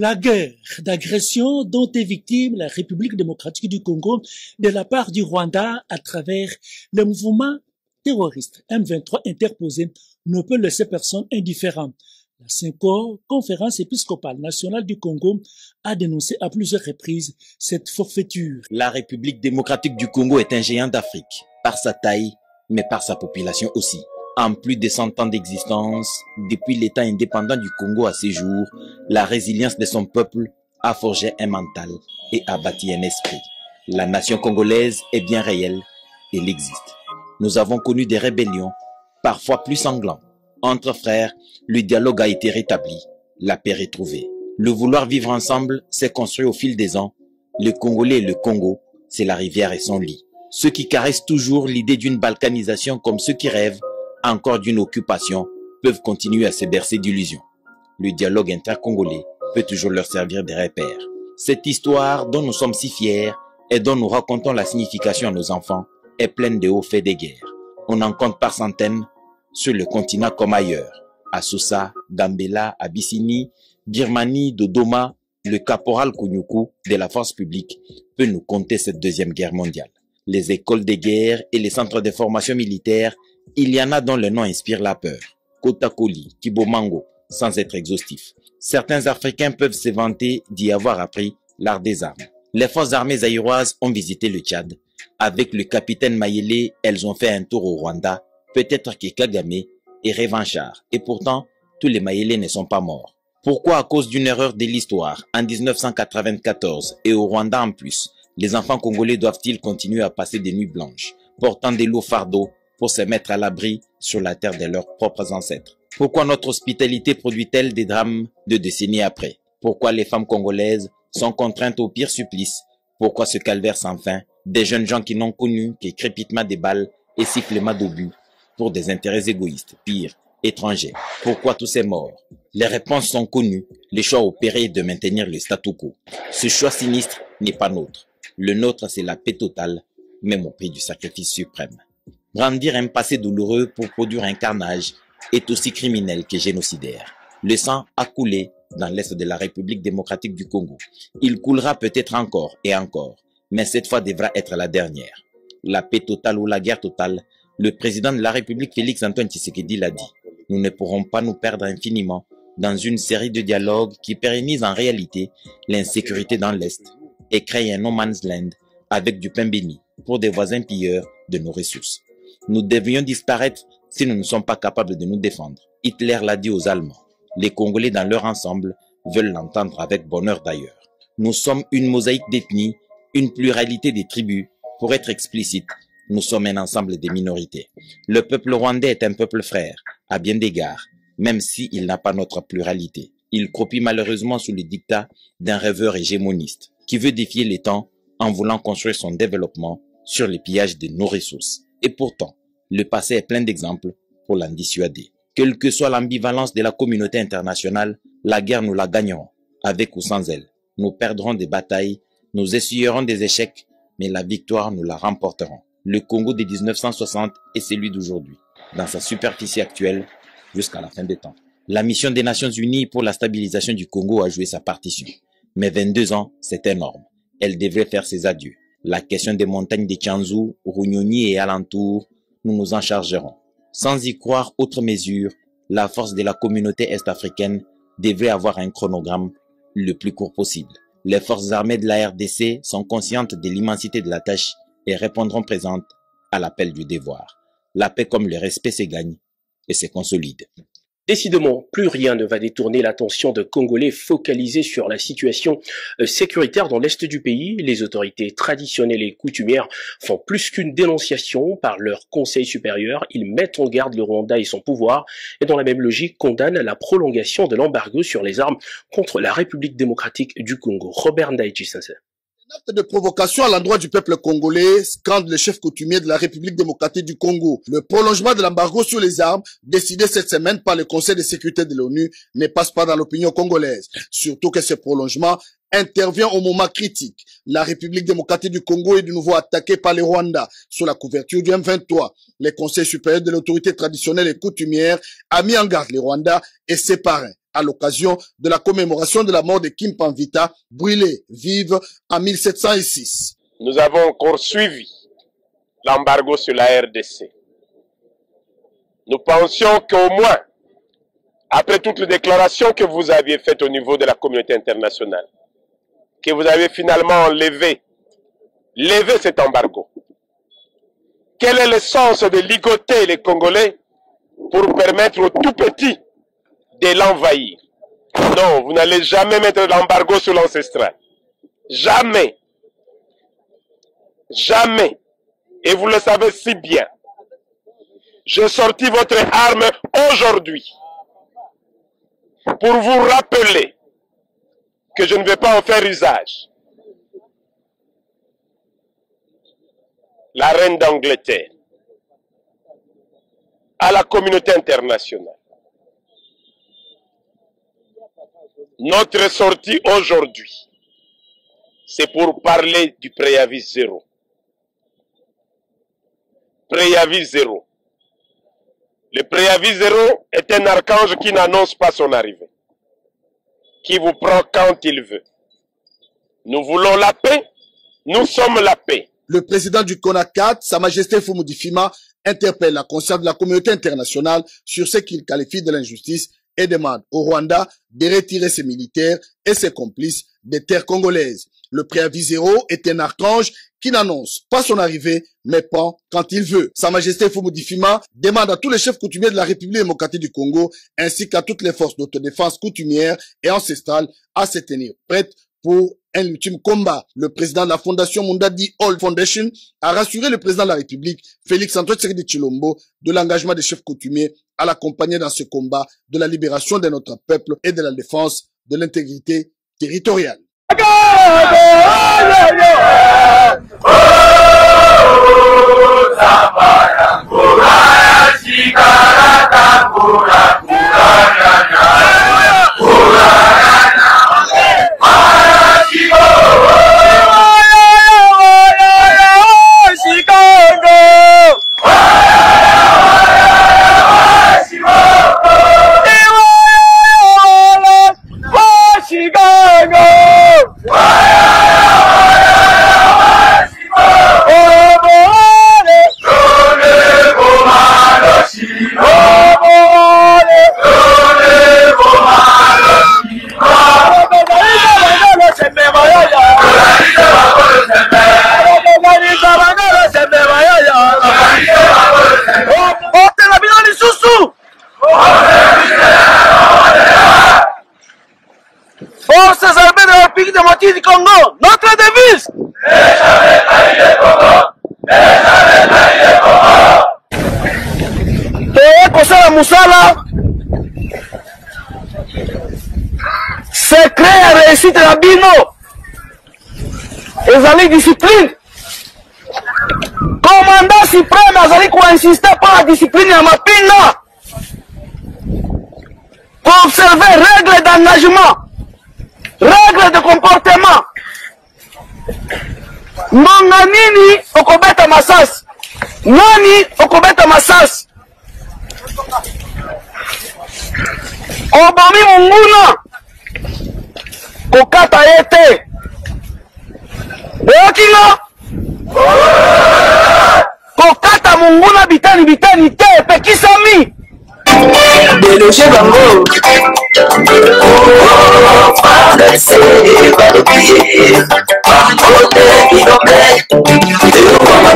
La guerre d'agression dont est victime la République démocratique du Congo de la part du Rwanda à travers le mouvement terroriste M23 interposé ne peut laisser personne indifférent. La CENCO, Conférence épiscopale nationale du Congo, a dénoncé à plusieurs reprises cette forfaiture. La République démocratique du Congo est un géant d'Afrique, par sa taille, mais par sa population aussi. En plus de 100 ans d'existence, depuis l'État indépendant du Congo à ses jours, la résilience de son peuple a forgé un mental et a bâti un esprit. La nation congolaise est bien réelle, elle existe. Nous avons connu des rébellions, parfois plus sanglantes. Entre frères, le dialogue a été rétabli, la paix retrouvée. Le vouloir vivre ensemble s'est construit au fil des ans. Le Congolais et le Congo, c'est la rivière et son lit. Ceux qui caressent toujours l'idée d'une balkanisation comme ceux qui rêvent encore d'une occupation peuvent continuer à se bercer d'illusions. Le dialogue intercongolais peut toujours leur servir de repère. Cette histoire dont nous sommes si fiers et dont nous racontons la signification à nos enfants est pleine de hauts faits des guerres. On en compte par centaines sur le continent comme ailleurs. À Sousa, Gambela, Abyssinie, Birmanie, Dodoma, le caporal Kounyoukou de la force publique peut nous conter cette deuxième guerre mondiale. Les écoles de guerre et les centres de formation militaire, il y en a dont le nom inspire la peur. Kotakoli, Kibomango, sans être exhaustif. Certains Africains peuvent se vanter d'y avoir appris l'art des armes. Les forces armées zaïroises ont visité le Tchad. Avec le capitaine Mayele, elles ont fait un tour au Rwanda. Peut-être que Kagame est revanchard. Et pourtant, tous les Mayele ne sont pas morts. Pourquoi à cause d'une erreur de l'histoire, en 1994, et au Rwanda en plus, les enfants congolais doivent-ils continuer à passer des nuits blanches, portant des lourds fardeaux pour se mettre à l'abri sur la terre de leurs propres ancêtres? Pourquoi notre hospitalité produit-elle des drames de décennies après? Pourquoi les femmes congolaises sont contraintes au pire supplice? Pourquoi ce calvaire sans fin? Des jeunes gens qui n'ont connu que crépitement des balles et sifflements d'obus pour des intérêts égoïstes, pire, étrangers. Pourquoi tous ces morts? Les réponses sont connues, les choix opérés de maintenir le statu quo. Ce choix sinistre n'est pas nôtre. Le nôtre, c'est la paix totale, même au prix du sacrifice suprême. Brandir un passé douloureux pour produire un carnage est aussi criminel que génocidaire. Le sang a coulé dans l'est de la République démocratique du Congo. Il coulera peut-être encore et encore, mais cette fois devra être la dernière. La paix totale ou la guerre totale, le président de la République Félix Antoine Tshisekedi l'a dit. Nous ne pourrons pas nous perdre infiniment dans une série de dialogues qui pérennisent en réalité l'insécurité dans l'Est et créent un no man's land avec du pain béni pour des voisins pilleurs de nos ressources. Nous devrions disparaître si nous ne sommes pas capables de nous défendre. Hitler l'a dit aux Allemands. Les Congolais dans leur ensemble veulent l'entendre avec bonheur d'ailleurs. Nous sommes une mosaïque d'ethnies, une pluralité des tribus. Pour être explicite, nous sommes un ensemble des minorités. Le peuple rwandais est un peuple frère, à bien d'égards, même s'il n'a pas notre pluralité. Il cropie malheureusement sous le dictat d'un rêveur hégémoniste qui veut défier les temps en voulant construire son développement sur le pillage de nos ressources. Et pourtant, le passé est plein d'exemples pour l'en dissuader. Quelle que soit l'ambivalence de la communauté internationale, la guerre nous la gagnerons, avec ou sans elle. Nous perdrons des batailles, nous essuierons des échecs, mais la victoire nous la remporterons. Le Congo de 1960 est celui d'aujourd'hui, dans sa superficie actuelle, jusqu'à la fin des temps. La mission des Nations Unies pour la stabilisation du Congo a joué sa partition. Mais 22 ans, c'est énorme. Elle devrait faire ses adieux. La question des montagnes de Tchanzu, Runyonyi et alentours, nous nous en chargerons. Sans y croire outre mesure, la force de la communauté est-africaine devrait avoir un chronogramme le plus court possible. Les forces armées de la RDC sont conscientes de l'immensité de la tâche et répondront présentes à l'appel du devoir. La paix comme le respect se gagne et se consolide. Décidément, plus rien ne va détourner l'attention de Congolais focalisés sur la situation sécuritaire dans l'est du pays. Les autorités traditionnelles et coutumières font plus qu'une dénonciation par leur conseil supérieur. Ils mettent en garde le Rwanda et son pouvoir et dans la même logique condamnent la prolongation de l'embargo sur les armes contre la République démocratique du Congo. Robert Ndaïchi-Sensei. Un acte de provocation à l'endroit du peuple congolais, scande le chef coutumier de la République démocratique du Congo. Le prolongement de l'embargo sur les armes, décidé cette semaine par le Conseil de sécurité de l'ONU, ne passe pas dans l'opinion congolaise. Surtout que ce prolongement intervient au moment critique. La République démocratique du Congo est de nouveau attaquée par le Rwanda sous la couverture du M23. Le Conseil supérieur de l'autorité traditionnelle et coutumière a mis en garde le Rwanda et ses parrains. à l'occasion de la commémoration de la mort de King Panvita, brûlé vive en 1706. Nous avons encore suivi l'embargo sur la RDC. Nous pensions qu'au moins, après toutes les déclarations que vous aviez faites au niveau de la communauté internationale, que vous avez finalement levé cet embargo. Quel est le sens de ligoter les Congolais pour permettre aux tout petits de l'envahir? Non, vous n'allez jamais mettre l'embargo sur l'ancestral. Jamais. Jamais. Et vous le savez si bien. J'ai sorti votre arme aujourd'hui pour vous rappeler que je ne vais pas en faire usage. La reine d'Angleterre, à la communauté internationale. Notre sortie aujourd'hui, c'est pour parler du préavis zéro. Préavis zéro. Le préavis zéro est un archange qui n'annonce pas son arrivée, qui vous prend quand il veut. Nous voulons la paix, nous sommes la paix. Le président du CONACAT, Sa Majesté Fumudi Fima, interpelle la conscience de la communauté internationale sur ce qu'il qualifie de l'injustice et demande au Rwanda de retirer ses militaires et ses complices des terres congolaises. Le préavis zéro est un archange qui n'annonce pas son arrivée, mais prend quand il veut. Sa Majesté Fumudi Fima demande à tous les chefs coutumiers de la République démocratique du Congo, ainsi qu'à toutes les forces d'autodéfense coutumières et ancestrales, à se tenir prêtes pour un ultime combat. Le président de la fondation Mundadi All Foundation a rassuré le président de la République, Félix-Antoine Tshisekedi Tshilombo, de l'engagement des chefs coutumiers à l'accompagner dans ce combat de la libération de notre peuple et de la défense de l'intégrité territoriale. Forces armées de la République démocratique du Congo, notre devise. Kosala musala, c'est créer la réussite de la bino. Ezali discipline. Commandant suprême azali ko insister par la discipline ya mapinga. Pour observer règles d'engagement. Règles de comportement. Nonga nini okobeta masasi. Nani okobeta masasi. Obomi munguna. Kokata yete. Eokinga. Kokata munguna bitani bitani te. Pekisami. Déloger bango. Pas laisser, pas l'oublier. Pas côté, il en est. De l'eau à ma